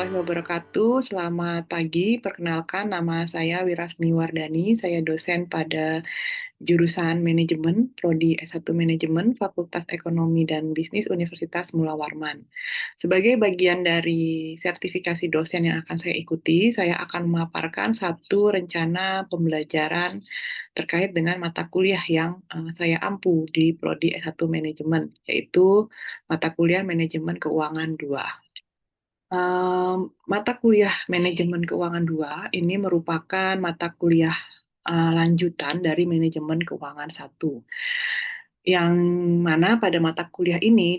warahmatullahi wabarakatuh. Selamat pagi. Perkenalkan, nama saya Wirasmi Wardani. Saya dosen pada jurusan Manajemen, Prodi S1 Manajemen, Fakultas Ekonomi dan Bisnis Universitas Mula Warman. Sebagai bagian dari sertifikasi dosen yang akan saya ikuti, saya akan memaparkan satu rencana pembelajaran terkait dengan mata kuliah yang saya ampu di Prodi S1 Manajemen, yaitu mata kuliah Manajemen Keuangan 2. Mata kuliah Manajemen Keuangan 2 ini merupakan mata kuliah lanjutan dari Manajemen Keuangan 1. Yang mana pada mata kuliah ini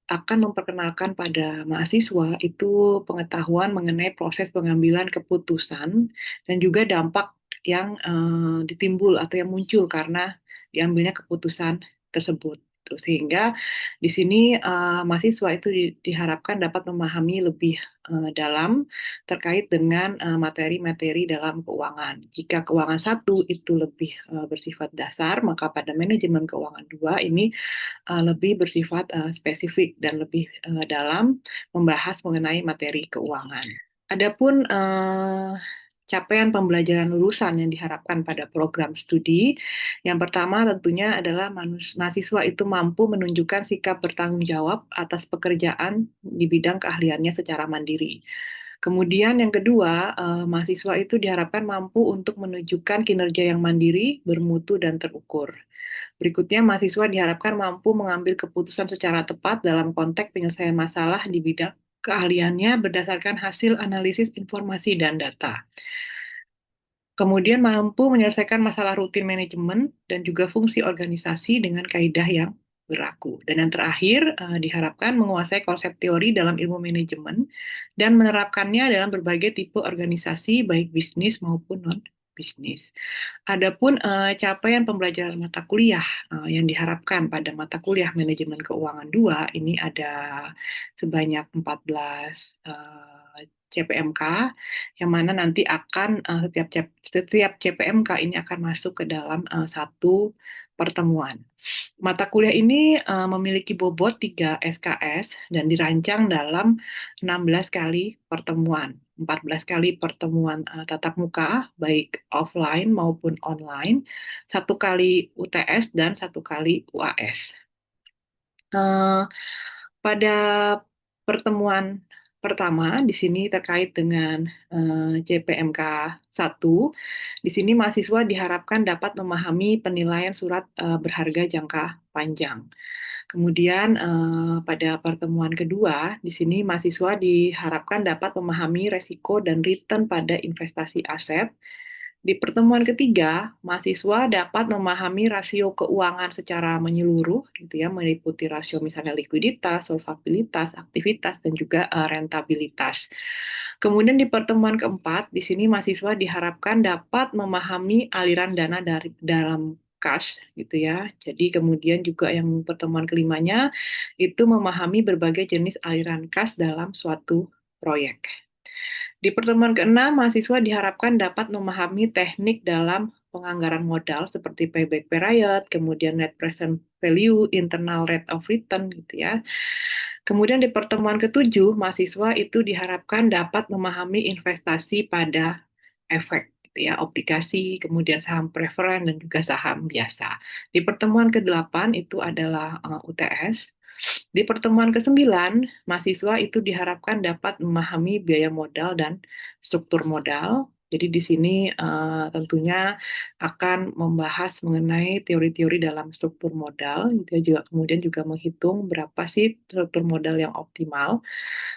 akan memperkenalkan pada mahasiswa itu pengetahuan mengenai proses pengambilan keputusan dan juga dampak yang ditimbul atau yang muncul karena diambilnya keputusan tersebut. Sehingga di sini mahasiswa itu diharapkan dapat memahami lebih dalam terkait dengan materi-materi dalam keuangan. Jika keuangan 1 itu lebih bersifat dasar, maka pada manajemen keuangan 2 ini lebih bersifat spesifik dan lebih dalam membahas mengenai materi keuangan. Adapun capaian pembelajaran lulusan yang diharapkan pada program studi, yang pertama tentunya adalah mahasiswa itu mampu menunjukkan sikap bertanggung jawab atas pekerjaan di bidang keahliannya secara mandiri. Kemudian yang kedua, mahasiswa itu diharapkan mampu untuk menunjukkan kinerja yang mandiri, bermutu, dan terukur. Berikutnya, mahasiswa diharapkan mampu mengambil keputusan secara tepat dalam konteks penyelesaian masalah di bidang keahliannya berdasarkan hasil analisis informasi dan data. Kemudian mampu menyelesaikan masalah rutin manajemen dan juga fungsi organisasi dengan kaidah yang berlaku. Dan yang terakhir, diharapkan menguasai konsep teori dalam ilmu manajemen dan menerapkannya dalam berbagai tipe organisasi, baik bisnis maupun non-bisnis. Adapun capaian pembelajaran mata kuliah yang diharapkan pada mata kuliah Manajemen Keuangan 2 ini ada sebanyak 14 CPMK, yang mana nanti akan setiap CPMK ini akan masuk ke dalam satu pertemuan. Mata kuliah ini memiliki bobot 3 SKS dan dirancang dalam 16 kali pertemuan. 14 kali pertemuan tatap muka, baik offline maupun online, satu kali UTS dan satu kali UAS. Pada pertemuan pertama di sini terkait dengan JPMK 1, di sini mahasiswa diharapkan dapat memahami penilaian surat berharga jangka panjang. Kemudian pada pertemuan kedua, di sini mahasiswa diharapkan dapat memahami resiko dan return pada investasi aset. Di pertemuan ketiga, mahasiswa dapat memahami rasio keuangan secara menyeluruh, gitu ya, meliputi rasio misalnya likuiditas, solvabilitas, aktivitas, dan juga rentabilitas. Kemudian di pertemuan keempat, di sini mahasiswa diharapkan dapat memahami aliran dana dari dalam kas, gitu ya. Jadi kemudian juga yang pertemuan kelimanya itu memahami berbagai jenis aliran kas dalam suatu proyek. Di pertemuan keenam, mahasiswa diharapkan dapat memahami teknik dalam penganggaran modal seperti payback period, kemudian net present value, internal rate of return, gitu ya. Kemudian di pertemuan ketujuh, mahasiswa itu diharapkan dapat memahami investasi pada efek, gitu ya, obligasi, kemudian saham preferen dan juga saham biasa. Di pertemuan ke-8 itu adalah UTS. Di pertemuan ke-9, mahasiswa itu diharapkan dapat memahami biaya modal dan struktur modal. Jadi di sini tentunya akan membahas mengenai teori-teori dalam struktur modal, juga kemudian juga menghitung berapa sih struktur modal yang optimal.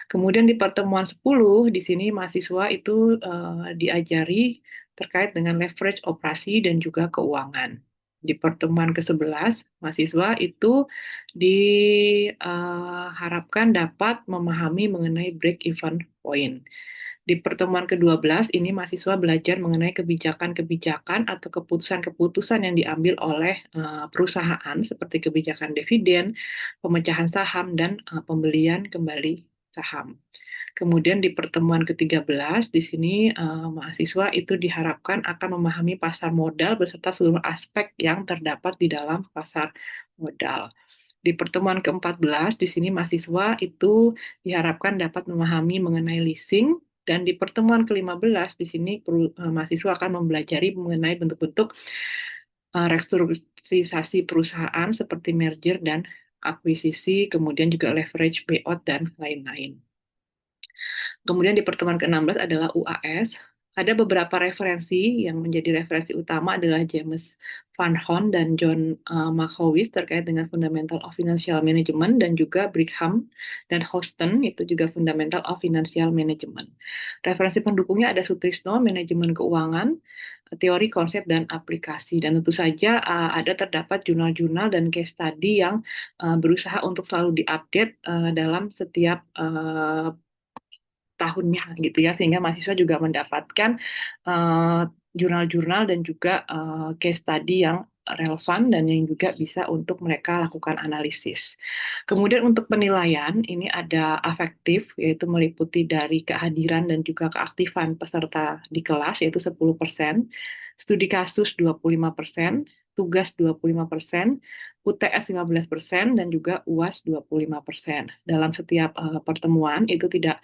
Kemudian di pertemuan 10, di sini mahasiswa itu diajari terkait dengan leverage operasi dan juga keuangan. Di pertemuan ke-11, mahasiswa itu diharapkan dapat memahami mengenai break-even point. Di pertemuan ke-12, ini mahasiswa belajar mengenai kebijakan-kebijakan atau keputusan-keputusan yang diambil oleh perusahaan, seperti kebijakan dividen, pemecahan saham, dan pembelian kembali saham. Kemudian di pertemuan ke-13, di sini mahasiswa itu diharapkan akan memahami pasar modal beserta seluruh aspek yang terdapat di dalam pasar modal. Di pertemuan ke-14, di sini mahasiswa itu diharapkan dapat memahami mengenai leasing, dan di pertemuan ke-15, di sini mahasiswa akan mempelajari mengenai bentuk-bentuk restrukturisasi perusahaan seperti merger dan akuisisi, kemudian juga leverage buyout, dan lain-lain. Kemudian di pertemuan ke-16 adalah UAS. Ada beberapa referensi yang menjadi referensi utama adalah James Van Horn dan John Markowitz terkait dengan Fundamental of Financial Management, dan juga Brigham dan Houston itu juga Fundamental of Financial Management. Referensi pendukungnya ada Sutrisno, Manajemen Keuangan, Teori, Konsep, dan Aplikasi. Dan tentu saja ada terdapat jurnal-jurnal dan case study yang berusaha untuk selalu diupdate dalam setiap tahunnya gitu ya, sehingga mahasiswa juga mendapatkan uh, jurnal-jurnal dan juga case study yang relevan dan yang juga bisa untuk mereka lakukan analisis. Kemudian untuk penilaian ini ada afektif, yaitu meliputi dari kehadiran dan juga keaktifan peserta di kelas yaitu 10%, studi kasus 25%, tugas 25%, UTS 15%, dan juga UAS 25%. Dalam setiap pertemuan itu tidak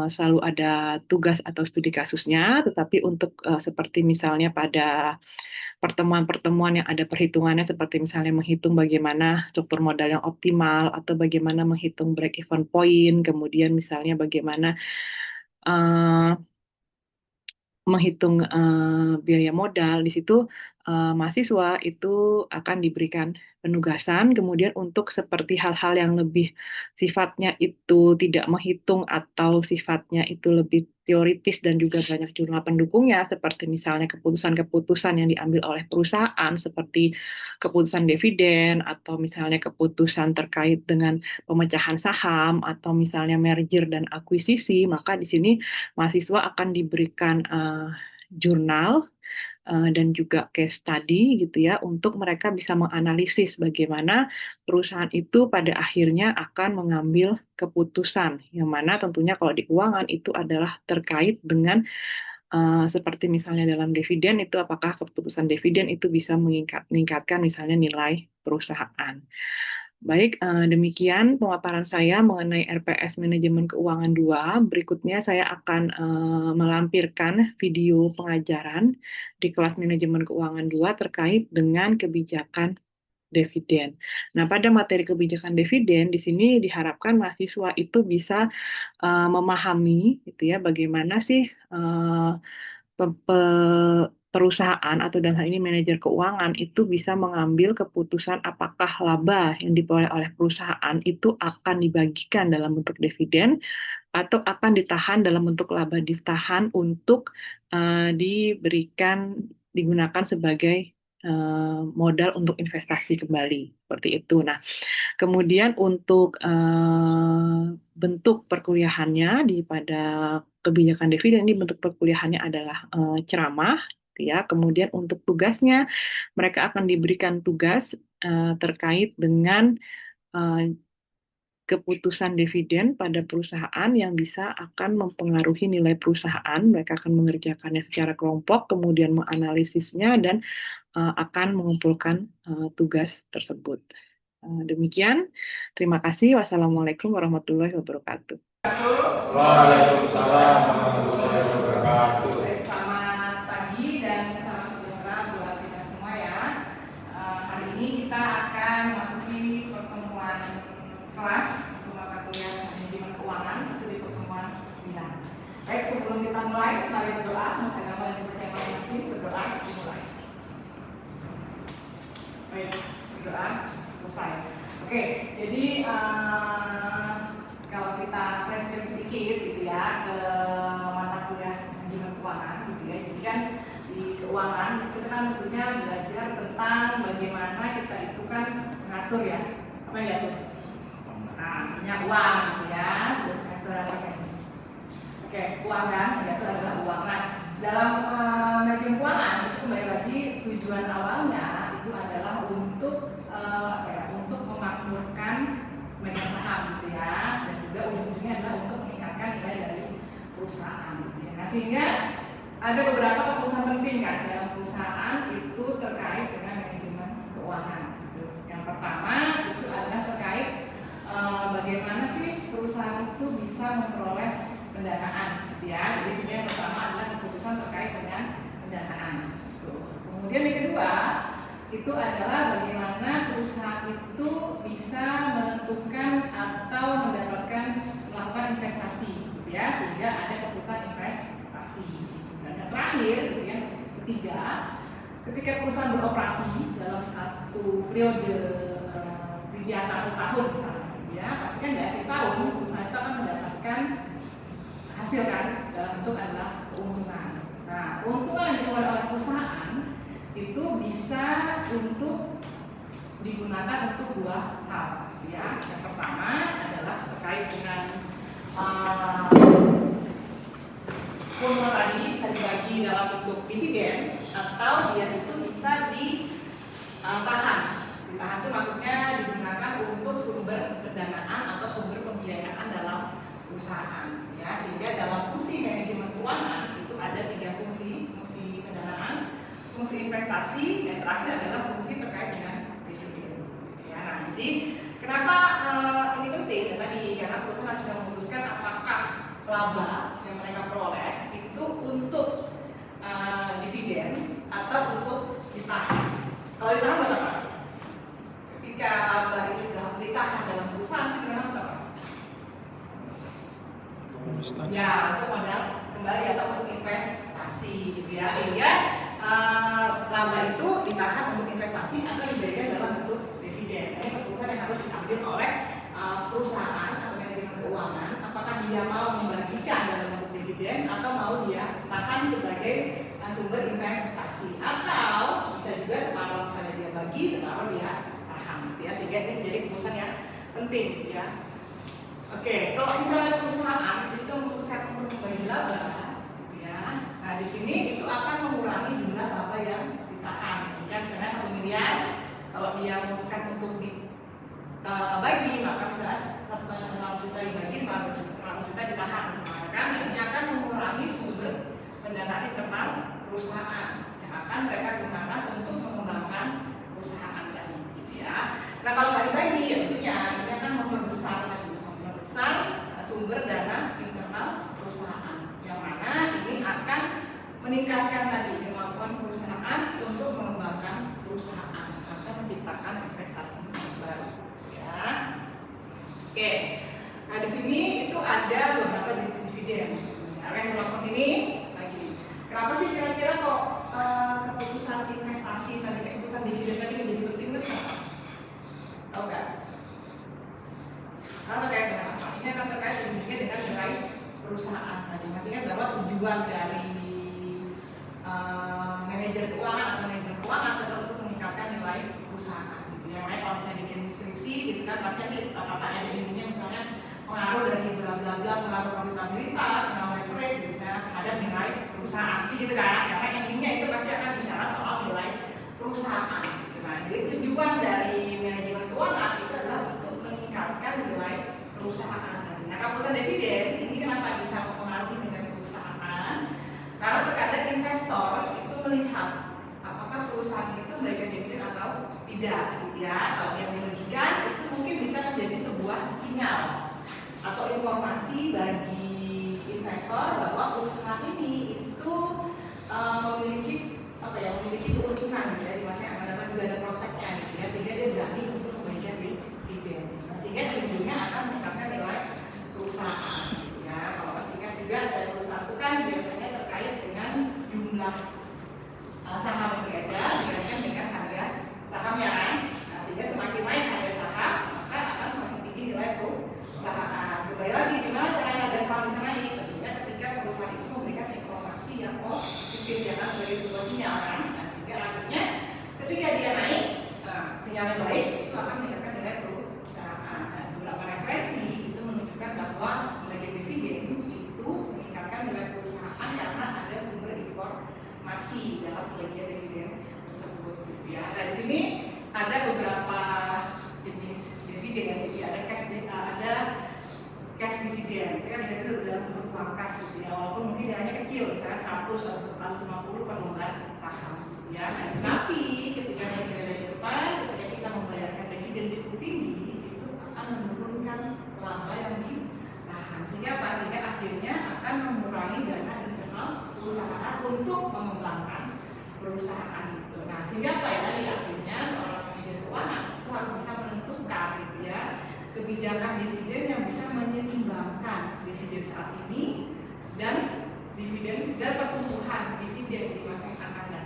selalu ada tugas atau studi kasusnya, tetapi untuk seperti misalnya pada pertemuan-pertemuan yang ada perhitungannya seperti misalnya menghitung bagaimana struktur modal yang optimal atau bagaimana menghitung break even point, kemudian misalnya bagaimana uh, menghitung biaya modal. Di situ mahasiswa itu akan diberikan penugasan, kemudian untuk seperti hal-hal yang lebih sifatnya itu tidak menghitung atau sifatnya itu lebih teoritis dan juga banyak jurnal pendukungnya, seperti misalnya keputusan-keputusan yang diambil oleh perusahaan, seperti keputusan dividen atau misalnya keputusan terkait dengan pemecahan saham atau misalnya merger dan akuisisi, maka di sini mahasiswa akan diberikan jurnal dan juga case study gitu ya untuk mereka bisa menganalisis bagaimana perusahaan itu pada akhirnya akan mengambil keputusan yang mana tentunya kalau di keuangan itu adalah terkait dengan seperti misalnya dalam dividen itu apakah keputusan dividen itu bisa meningkatkan misalnya nilai perusahaan. Baik, demikian pemaparan saya mengenai RPS Manajemen Keuangan 2. Berikutnya saya akan melampirkan video pengajaran di kelas Manajemen Keuangan 2 terkait dengan kebijakan dividen. Nah, pada materi kebijakan dividen di sini diharapkan mahasiswa itu bisa memahami gitu ya bagaimana sih perusahaan atau dalam hal ini manajer keuangan itu bisa mengambil keputusan apakah laba yang diperoleh oleh perusahaan itu akan dibagikan dalam bentuk dividen atau akan ditahan dalam bentuk laba ditahan untuk digunakan sebagai modal untuk investasi kembali seperti itu. Nah, kemudian untuk bentuk perkuliahannya pada kebijakan dividen ini bentuk perkuliahannya adalah ceramah, gitu ya. Kemudian untuk tugasnya mereka akan diberikan tugas terkait dengan uh, keputusan dividen pada perusahaan yang bisa akan mempengaruhi nilai perusahaan. Mereka akan mengerjakannya secara kelompok, kemudian menganalisisnya dan akan mengumpulkan tugas tersebut. Demikian, terima kasih. Wassalamualaikum warahmatullahi wabarakatuh. Waalaikumsalam warahmatullahi wabarakatuh. Selamat pagi dan salam sejahtera buat kita semua ya. Hari ini kita akan memasuki pertemuan kelas untuk mata kuliah manajemen keuangan itu di pertemuan 9. Baik, sebelum kita mulai, mari berdoa, mohon agama dan kepercayaan masing-masing, berdoa dimulai. Baik, berdoa selesai. Oke, jadi kalau kita flashback sedikit gitu ya ke mata kuliah manajemen keuangan gitu ya. Jadi kan di keuangan itu kan tentunya belajar tentang bagaimana kita itu kan mengatur ya. Apa yang diatur? Punya uang gitu ya. Sudah semester apa ini? Oke, uang kan yang diatur adalah uang. Nah, dalam manajemen keuangan itu kembali lagi tujuan awalnya itu adalah untuk untuk memakmurkan pemegang saham gitu ya, dan juga ujung-ujungnya adalah untuk meningkatkan nilai dari perusahaan gitu ya. Nah, sehingga ada beberapa keputusan penting kan dalam perusahaan itu terkait dengan manajemen keuangan gitu. Yang pertama itu adalah bisa memperoleh pendanaan, gitu ya. Jadi sini yang pertama adalah keputusan terkait dengan pendanaan. Kemudian yang kedua itu adalah bagaimana perusahaan itu bisa menentukan atau melakukan investasi, gitu ya, sehingga ada keputusan investasi. Dan yang terakhir, gitu ya, ketiga, ketika perusahaan beroperasi dalam satu periode kegiatan tahun misalnya, gitu ya, pasti kan di akhir tahun perusahaan itu akan mendapatkan hasil kan dalam bentuk adalah keuntungan. Nah, keuntungan yang diperoleh oleh perusahaan itu bisa untuk digunakan untuk dua hal, ya. Yang pertama adalah terkait dengan keuntungan tadi bisa dibagi dalam bentuk dividen atau dia itu bisa ditahan. Ditahan itu maksudnya digunakan untuk sumber pendanaan atau sumber pembiayaan dalam perusahaan, ya. Sehingga dalam fungsi manajemen keuangan itu ada 3 fungsi: fungsi pendanaan, fungsi investasi, dan terakhir adalah fungsi terkait dengan dividen. Ya, nah, jadi kenapa ini penting? Tadi karena perusahaan bisa memutuskan apakah laba yang mereka peroleh itu untuk dividen atau untuk ditahan. Kalau ditahan buat apa? Ketika laba itu ditahan dalam perusahaan, itu memang apa? Ya, untuk modal kembali atau untuk investasi, gitu ya. Sehingga laba itu ditahan untuk investasi atau diberikan dalam bentuk dividen. Ini keputusan yang harus diambil oleh perusahaan atau manajemen keuangan, apakah dia mau membagikan dalam bentuk dividen atau mau dia tahan sebagai sumber investasi, atau bisa juga separuh misalnya dia bagi, separuh dia tahan, ya. Sehingga ini menjadi keputusan yang penting, ya. Oke, kalau misalnya perusahaan itu memutuskan untuk membagi laba, ya, nah di sini itu akan mengurangi jumlah laba yang ditahan. Ya, misalnya 1 miliar, kalau dia memutuskan untuk dibagi, maka misalnya 1,5 juta dibagi, 500 juta ditahan, misalkan. Nah, ini akan mengurangi sumber pendanaan internal perusahaan yang akan mereka gunakan untuk mengembangkan perusahaan tadi, gitu ya. Nah, kalau nggak dibagi, ya tentunya ini akan memperbesar sumber dana internal perusahaan, yang mana ini akan meningkatkan tadi kemampuan perusahaan untuk mengembangkan perusahaan atau menciptakan investasi baru, ya. Oke, nah di sini itu ada beberapa jenis dividen. Nah, yang ke sini lagi. Kenapa sih kira-kira kok keputusan investasi tadi, keputusan dividen tadi menjadi penting tuh? Tahu nggak? Karena terkait dengan apa? Ini akan terkait juga dengan nilai perusahaan tadi. Masih ingat bahwa tujuan dari manajer keuangan atau manajer keuangan adalah untuk meningkatkan nilai perusahaan. Gitu ya. Makanya kalau misalnya bikin skripsi, gitu kan, pasti ada ininya misalnya pengaruh dari bla bla bla, pengaruh profitabilitas, pengaruh leverage, gitu, misalnya terhadap nilai perusahaan sih, gitu kan. Karena intinya itu pasti akan bicara soal nilai perusahaan. Gitu. Nah, jadi tujuan dari manajemen keuangan itu adalah untuk meningkatkan nilai perusahaan. Nah, keputusan dividen ini kenapa bisa mempengaruhi nilai perusahaan? Karena terkadang investor itu melihat apakah perusahaan itu memberikan dividen atau tidak, gitu ya. Kalau yang dibagikan itu mungkin bisa menjadi sebuah sinyal atau informasi bagi investor bahwa perusahaan ini itu memiliki keuntungan, gitu ya, di masa yang akan datang juga ada prospeknya, gitu ya, sehingga dia berani untuk memberikan dividen. Sehingga ujungnya akan meningkatkan nilai perusahaan, gitu ya. Kalau masih ingat juga dari perusahaan itu kan biasanya terkait dengan jumlah saham yang beredar dikaitkan dengan harga sahamnya kan. Nah, sehingga semakin naik harga saham, maka akan semakin tinggi nilai perusahaan. Kembali lagi, gimana caranya harga saham bisa naik? Tentunya ketika perusahaan itu memberikan informasi yang positif, ya kan, sebagai sebuah sinyal kan. Nah, sehingga akhirnya ketika dia naik, sinyalnya baik, itu akan meningkatkan nilai perusahaan. Dan beberapa referensi itu menunjukkan bahwa pembagian dividen itu meningkatkan nilai perusahaan karena ada sumber informasi dalam pembagian dividen tersebut, gitu ya. Nah, di sini ada beberapa jenis dividen, jadi ada cash dividen. Saya kan dividen dalam bentuk uang kas, gitu ya. Walaupun mungkin nilainya kecil, misalnya 100 atau 150 per lembar saham, gitu ya. Nah, tapi ketika dividen di depan, ketika kita membayarkan dividen cukup tinggi, itu akan menurunkan laba yang ditahan, sehingga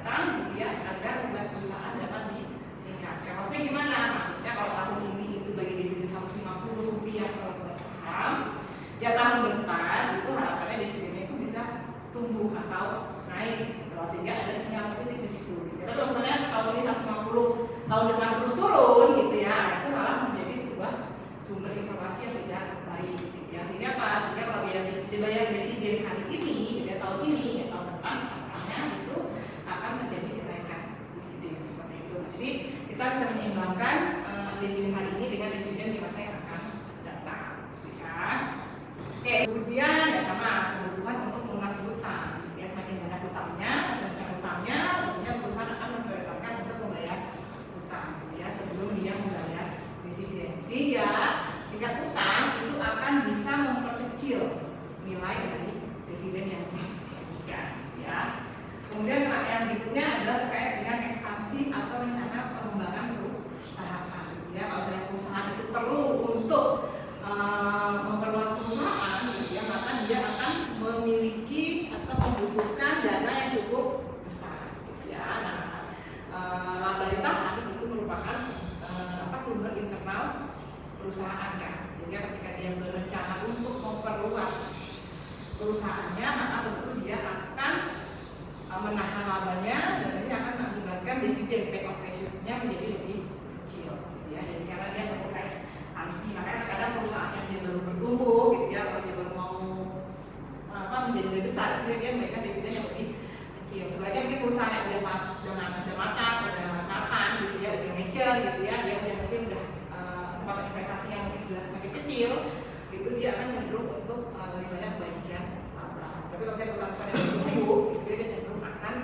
datang gitu ya, agar nilai perusahaan dapat ditingkatkan. Maksudnya gimana? Maksudnya kalau tahun ini itu bagi dividen Rp150 kalau buat saham, ya tahun depan itu harapannya dividennya itu bisa tumbuh atau naik, sehingga ada sinyal positif di situ. Tapi kalau misalnya tahun ini 150, tahun depan terus turun gitu ya, itu malah menjadi sebuah sumber informasi yang tidak baik gitu ya. Sehingga apa? Sehingga kalau dibayar dividen hari ini, ya tahun ini, ya tahun depan, makanya itu akan terjadi kenaikan dividen seperti itu. Jadi kita bisa menyeimbangkan dividen hari ini dengan dividen di masa yang akan datang, ya. Oke, kemudian ya sama kebutuhan untuk melunasi hutang. Ya, semakin banyak hutangnya, semakin besar hutangnya, tentunya perusahaan akan memprioritaskan untuk membayar hutang, ya, sebelum dia membayar dividen. Sehingga tingkat hutang itu akan bisa memperkecil nilai dari dividen yang diberikan, ya. Kemudian yang berikutnya adalah terkait dengan ekspansi atau rencana pengembangan perusahaan. Ya, kalau perusahaan itu perlu untuk memperluas perusahaan, ya, maka dia akan memiliki atau membutuhkan dana yang cukup besar. Ya, laba ditahan itu merupakan sumber internal perusahaan kan, sehingga ketika dia berencana untuk memperluas perusahaannya, maka tentu dia akan menahan labanya dan ini akan mengakibatkan dividen payout ratio-nya menjadi lebih kecil, gitu ya. Jadi karena dia perlu ekspansi, makanya kadang perusahaan yang dia baru bertumbuh, gitu ya, kalau dia baru mau menjadi lebih besar, itu dia memberikan dividen yang lebih kecil. Sebaliknya mungkin perusahaan yang udah matang, udah makan, gitu ya, udah mature, gitu ya, dia mungkin kesempatan investasinya mungkin sudah semakin kecil, itu dia akan cenderung untuk lebih banyak bagian laba. Tapi kalau saya perusahaan yang bertumbuh, itu dia cenderung akan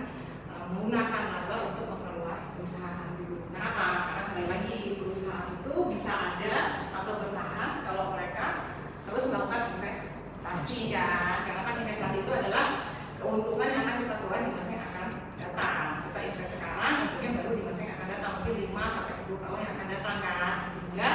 menggunakan laba untuk memperluas perusahaan dulu. Kenapa? Karena kembali lagi perusahaan itu bisa ada atau bertahan kalau mereka terus melakukan investasi kan. Karena kan investasi itu adalah keuntungan yang akan kita keluar di masa yang akan datang. Kita invest sekarang, mungkin baru di masa yang akan datang, mungkin 5-10 tahun yang akan datang kan. Sehingga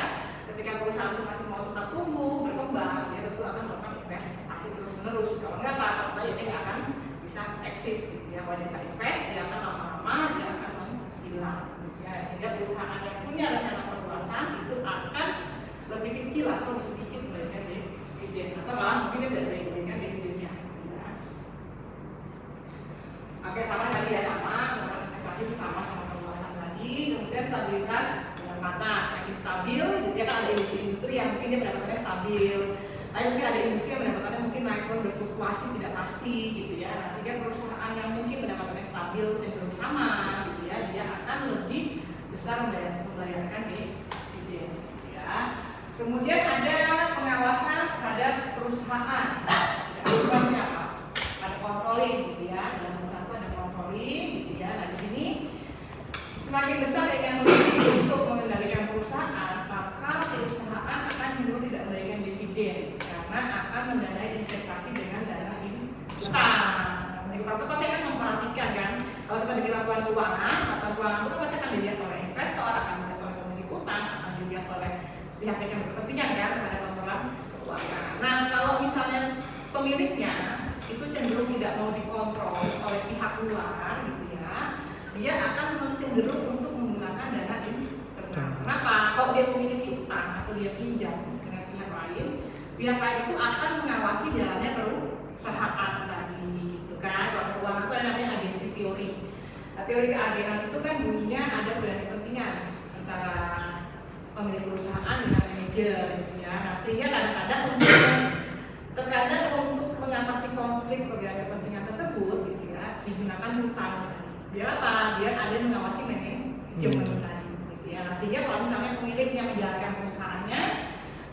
ketika perusahaan itu masih mau tetap tumbuh, berkembang, dia tentu akan melakukan investasi terus menerus. Kalau enggak apa-apa, dia tidak akan bisa eksis. Gitu ya. Kalau dia invest, dia akan lama-lama dia akan menghilang. Gitu ya. Sehingga perusahaan yang punya rencana perluasan itu akan lebih kecil atau lebih sedikit memberikan dividen, atau malah mungkin dia tidak memberikan dividennya. Ya. Oke, sama tadi ya, sama investasi itu sama perluasan tadi. Kemudian stabilitas panas, semakin stabil, dia kan ada industri yang mungkin dia pendapatannya stabil, tapi mungkin ada industri yang pendapatannya mungkin naik turun berfluktuasi tidak pasti gitu ya. Nah, sehingga perusahaan yang mungkin pendapatannya stabil cenderung sama gitu ya, dia akan lebih besar membayarkan dividen gitu ya. Kemudian ada pengawasan terhadap perusahaan, tujuannya apa? Ada controlling gitu ya, dalam satu ada controlling gitu ya. Nah di sini semakin besar yang untuk mengendalikan perusahaan, maka perusahaan akan cenderung tidak memberikan dividen karena akan mendanai investasi dengan dana utang. Nah, itu pasti akan memperhatikan kan, kalau kita bikin laporan keuangan itu pasti akan dilihat oleh investor, akan dilihat oleh pemilik utang, akan dilihat oleh pihak yang berkepentingan kan terhadap laporan keuangan. Nah, kalau misalnya pemiliknya itu cenderung tidak mau dikontrol oleh pihak luar gitu ya, dia akan cenderung untuk menggunakan dana internal. Kenapa? Kalau dia memiliki utang atau dia pinjam dengan pihak lain itu akan mengawasi jalannya perusahaan tadi, gitu kan? Kalau keuangan itu ada namanya agensi teori. Nah, teori keagenan itu kan bunyinya ada perbedaan kepentingan antara pemilik perusahaan dengan manajer, gitu ya. Nah, sehingga kadang-kadang untuk mengatasi konflik perbedaan kepentingan tersebut, gitu ya, digunakan hutang. Biar apa? Biar ada yang mengawasi manajemen tadi, gitu ya. Nah, sehingga kalau misalnya pemiliknya menjalankan perusahaannya,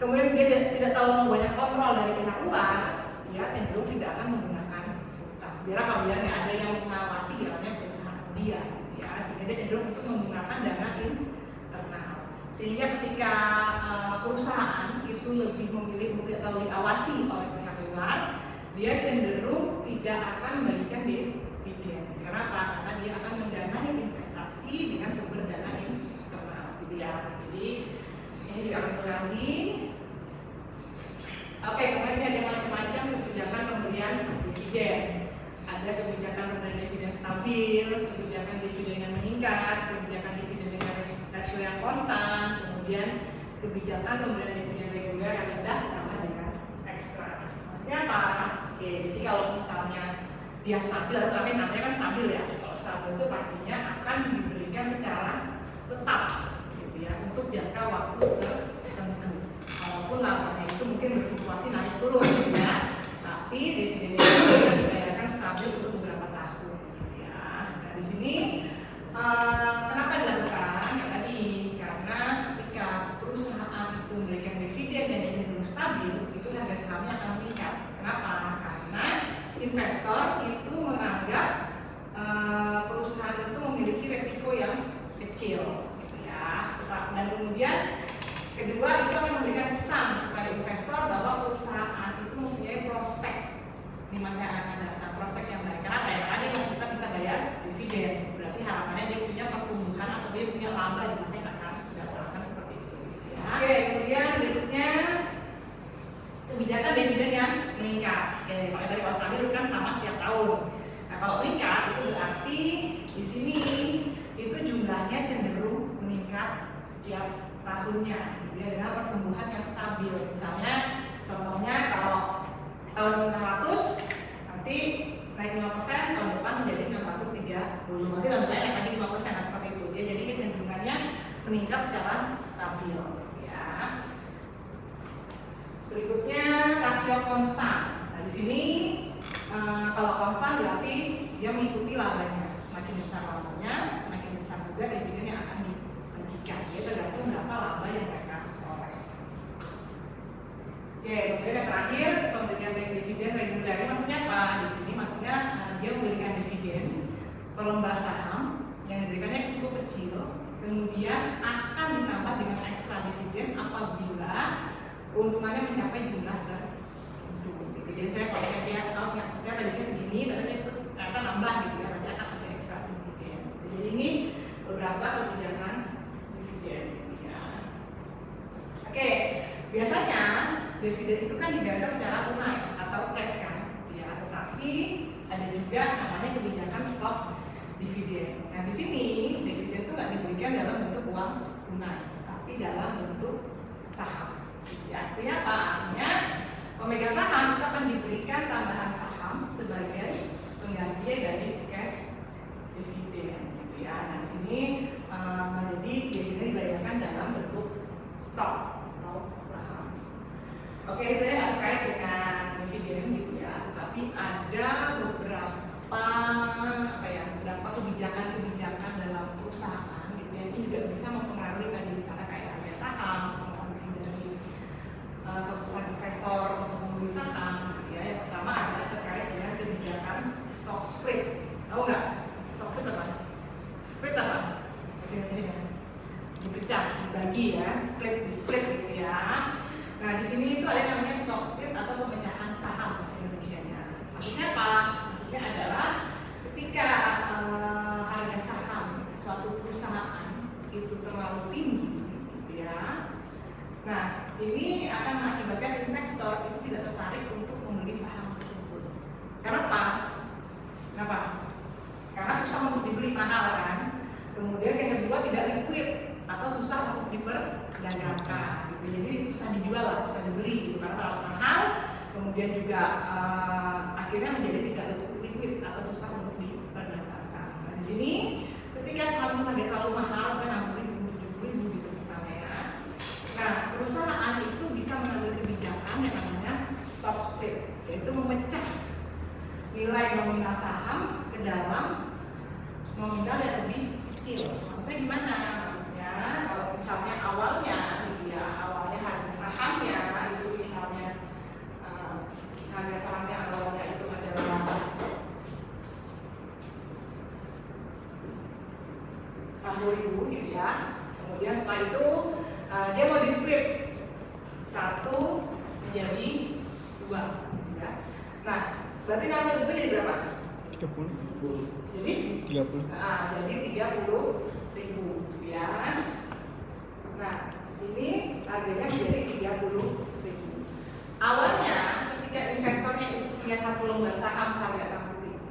kemudian dia tidak tahu banyak kontrol dari pihak luar, dia cenderung tidak akan menggunakan hutang. Biar apa? Biar nggak ada yang mengawasi jalannya perusahaan dia, gitu ya. Sehingga dia cenderung untuk menggunakan dana internal. Sehingga ketika perusahaan itu lebih memilih untuk tidak tahu diawasi oleh pihak luar, dia cenderung tidak akan memberikan dividen. Kenapa? Karena dia akan mendanai investasi dengan sumber dana internal, gitu ya. Jadi ini juga akan terjadi. Oke, kemudian ada macam-macam kebijakan pemberian dividen. Ada kebijakan pemberian dividen stabil, kebijakan yang konstan, kemudian kebijakan pemberian dividen reguler yang rendah ditambah dengan ekstra. Maksudnya apa? Oke, jadi kalau misalnya dia stabil atau namanya kan stabil ya. Kalau stabil itu pastinya akan diberikan secara tetap, gitu ya, untuk jangka waktu tertentu. Walaupun labanya itu mungkin berfluktuasi naik turun, gitu ya. Tapi dividen itu bisa dibayarkan stabil untuk beberapa tahun, gitu ya. Nah di sini kenapa dilakukan? Ya tadi karena ketika perusahaan itu memberikan dividen yang cenderung stabil, itu harga sahamnya akan meningkat. Kenapa? Karena investor itu menganggap perusahaan itu memiliki resiko yang kecil, gitu ya. Dan kemudian kedua itu akan memberikan kesan kepada investor bahwa perusahaan itu mempunyai prospek di masa yang akan datang, prospek yang baik. Kenapa ya? Karena kita bisa bayar dividen. Berarti harapannya dia punya pertumbuhan atau dia punya laba di masa yang akan datang, seperti itu. Ya. Oke, kemudian berikutnya kebijakan dividen yang meningkat. Oke, kalau dari Australia itu kan sama setiap tahun. Nah, kalau meningkat itu berarti di sini itu jumlahnya cenderung meningkat setiap tahunnya, dengan pertumbuhan yang stabil. Misalnya, contohnya kalau tahun 600 nanti naik 5%, tahun depan menjadi 630. Nanti tahun depan naik lagi 5%, nah, seperti itu. Ya, jadi kecenderungannya meningkat secara stabil. Ya. Berikutnya rasio konstan. Nah, di sini kalau konstan berarti dia mengikuti labanya. Semakin besar labanya, semakin besar juga dividen yang akan dibagikan. Dia tergantung berapa laba yang mereka peroleh. Oke, kemudian yang terakhir pemberian dividen reguler. Maksudnya apa? Di sini maksudnya dia memberikan dividen per lembar saham yang diberikannya cukup kecil, kemudian akan ditambah dengan ekstra dividen apabila keuntungannya mencapai jumlah tertentu. Jadi saya kalau saya lihat, saya prediksi segini, tapi terus ternyata nambah gitu ya, nanti akan ada ekstra dividen. Jadi ini beberapa kebijakan dividen. Ya. Oke, biasanya dividen itu kan dibayar secara tunai atau cash kan, ya. Tetapi ada juga namanya kebijakan stok dividen. Nah di sini dividen itu nggak diberikan dalam bentuk uang tunai, tapi dalam bentuk saham. Ya, artinya apa? Artinya pemegang saham itu akan diberikan tambahan saham sebagai pengganti dari cash dividen, gitu ya. Nah di sini jadi dividen dibayarkan dalam bentuk stok atau saham. Oke, saya nggak terkait dengan dividen gitu ya, tapi ada beberapa kebijakan-kebijakan dalam perusahaan gitu ya. Ini juga bisa mempengaruhi tadi misalnya kayak harga saham, keputusan investor untuk membeli saham, gitu ya. Yang pertama adalah terkait dengan kebijakan stock split. Tahu nggak? Stock split apa? Split apa? Bahasa Indonesia dipecah, dibagi ya, split gitu ya. Nah di sini itu ada namanya stock split atau pemecahan saham bahasa Indonesia-nya. Maksudnya apa? Maksudnya adalah ketika harga saham suatu perusahaan itu terlalu tinggi, gitu ya. Nah, ini akan mengakibatkan investor itu tidak tertarik untuk membeli saham tersebut. Kenapa? Karena susah untuk dibeli, mahal kan. Kemudian yang kedua tidak liquid atau susah untuk diperdagangkan. Gitu. Jadi susah dijual lah, susah dibeli gitu karena terlalu mahal. Kemudian juga akhirnya menjadi tidak liquid atau susah untuk diperdagangkan. Nah, di sini ketika saham itu harga terlalu mahal, saya 60.000, 70.000 gitu misalnya ya. Nah, perusahaan itu bisa mengambil kebijakan yang namanya stock split, yaitu memecah nilai nominal saham ke dalam nominal yang lebih kecil. Maksudnya gimana? Maksudnya kalau misalnya awalnya harga sahamnya itu misalnya harga sahamnya awalnya itu adalah 60.000 gitu ya. Kemudian setelah itu dia mau di split 1 menjadi 2 ya. Nah, berarti nama itu jadi berapa? 30. Jadi 30. Nah, jadi 30.000 ya. Nah, ini harganya menjadi 30.000. Awalnya ketika investornya itu punya satu lembar saham seharga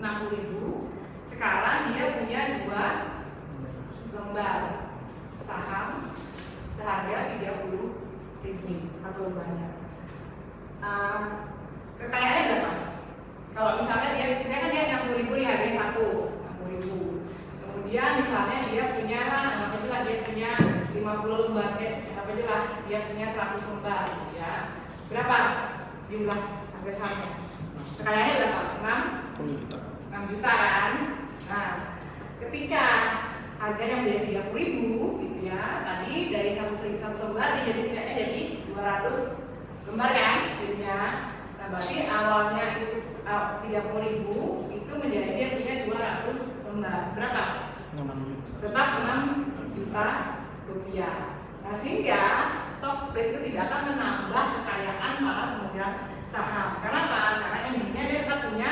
60.000, sekarang dia punya 2 lembar saham lembarnya. Kekayaannya berapa? Kalau misalnya dia kan dia 60.000 di hari satu, 60.000. Kemudian misalnya dia punya, dia punya 50 lembar, dia punya 100 lembar, ya. Berapa jumlah harga sahamnya? Kekayaannya berapa? 10 juta. 6 juta kan? Nah, ketika harga yang dari 30.000 gitu ya, tadi dari 100 lembar jadi tidaknya jadi 200 lembar kan jadinya. Nah, berarti awalnya itu 30.000 itu menjadi dia punya 200 lembar. Berapa? 6 Tetap 6 juta rupiah. Nah, sehingga stock split itu tidak akan menambah kekayaan para pemegang saham. Karena apa? Karena endingnya dia tetap punya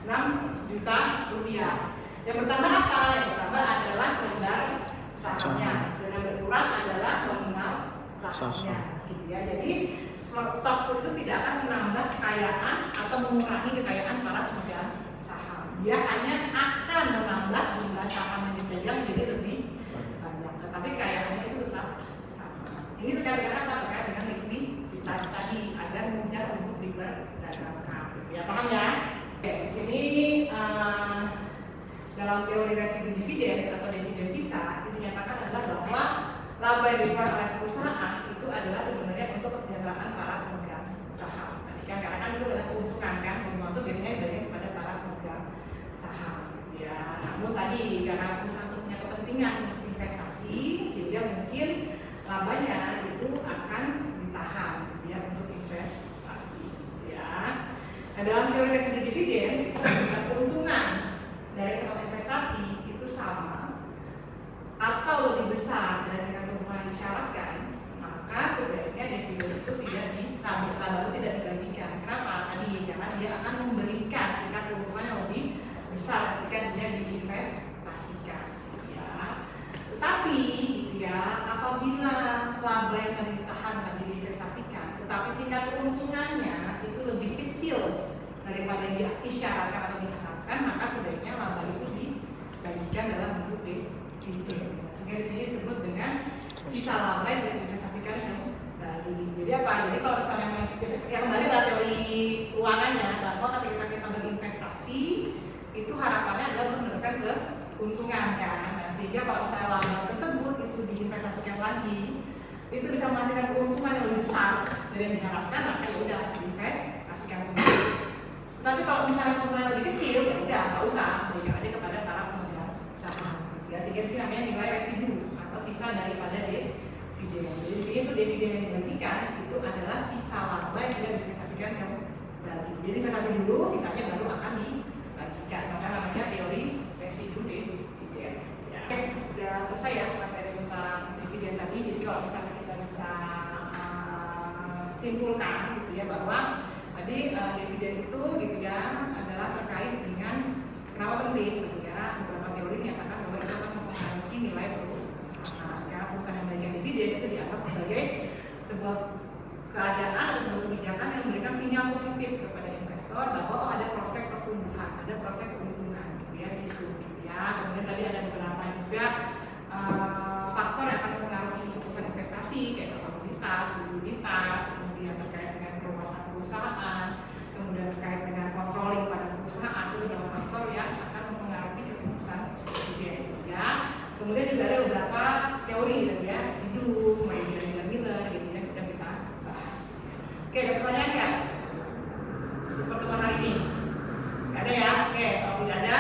6 juta rupiah. Yang bertambah apa? Yang bertambah adalah lembar sahamnya. Dan yang berkurang adalah nominal sahamnya. Gitu ya. Jadi stock split itu tidak akan menambah kekayaan atau mengurangi kekayaan para pemegang saham. Dia hanya akan menambah jumlah saham yang dipegang jadi lebih banyak. Tetapi kekayaannya itu tetap sama. Ini terkait dengan apa? Terkait dengan likuiditas tadi agar mudah untuk diperdagangkan. Ya, paham ya? Oke, di sini dalam teori residu dividen atau dividen sisa itu dinyatakan adalah bahwa laba yang diperoleh oleh perusahaan itu adalah sebenarnya untuk kesejahteraan para pemegang saham. Tadi kan karena kan itu adalah keuntungan kan, keuntungan itu biasanya diberikan kepada para pemegang saham. Ya, namun tadi karena perusahaan itu punya kepentingan investasi sehingga mungkin labanya itu akan ditahan ya untuk investasi. Ya. Nah, dalam teori residu dividen itu keuntungan dari suatu investasi itu sama atau lebih besar dari keuntungan yang disyaratkan, maka sebaiknya dividen itu tidak dibagikan. Kenapa? Tadi karena dia akan memberikan tingkat keuntungan yang lebih besar ketika dia diinvestasikan. Ya. Tetapi ya apabila laba yang ditahan dan diinvestasikan, tetapi tingkat keuntungannya itu lebih kecil daripada yang disyaratkan atau diharapkan, maka sebaiknya laba itu dibagikan dalam bentuk dividen. Sehingga di sini disebut dengan sisa laba yang diinvestasikan kembali. Jadi apa? Jadi kalau misalnya yang kembali adalah teori keuangannya bahwa ketika kita berinvestasi itu harapannya adalah untuk mendapatkan keuntungan kan. Nah, sehingga kalau misalnya laba tersebut itu diinvestasikan lagi, itu bisa menghasilkan keuntungan yang lebih besar dari yang diharapkan, maka ya udah diinvestasikan kembali. Tapi kalau misalnya keuntungan lebih kecil, ya udah nggak usah berikan aja kepada para pemegang saham. Ya, sehingga sih namanya nilai residu atau sisa daripada dividen. Jadi di sini itu dividen yang dibagikan itu adalah sisa laba yang tidak diinvestasikan kembali. Jadi investasi dulu, sisanya baru akan dibagikan. Maka namanya teori residu dividen. Ya. Oke, sudah selesai ya materi tentang dividen tadi. Jadi kalau misalnya kita bisa simpulkan gitu ya bahwa tadi dividen itu gitu ya adalah terkait dengan kenapa penting gitu ya. Beberapa teori menyatakan bahwa itu akan mempengaruhi nilai perusahaan. Karena perusahaan yang memberikan dividen itu dianggap sebagai sebuah keadaan atau sebuah kebijakan yang memberikan sinyal positif kepada investor bahwa ada prospek pertumbuhan, ada prospek keuntungan gitu ya di situ gitu ya. Kemudian tadi ada beberapa juga faktor yang akan mempengaruhi keputusan investasi kayak probabilitas, likuiditas, kemudian terkait dengan perluasan perusahaan, kemudian terkait dengan controlling pada perusahaan, itu adalah faktor yang akan mempengaruhi keputusan dividen ya. Kemudian juga ada beberapa teori ya, residu, Miller gitu ya, sudah kita bahas. Oke, ada pertanyaan nggak untuk pertemuan hari ini? Nggak ada ya? Oke, kalau tidak ada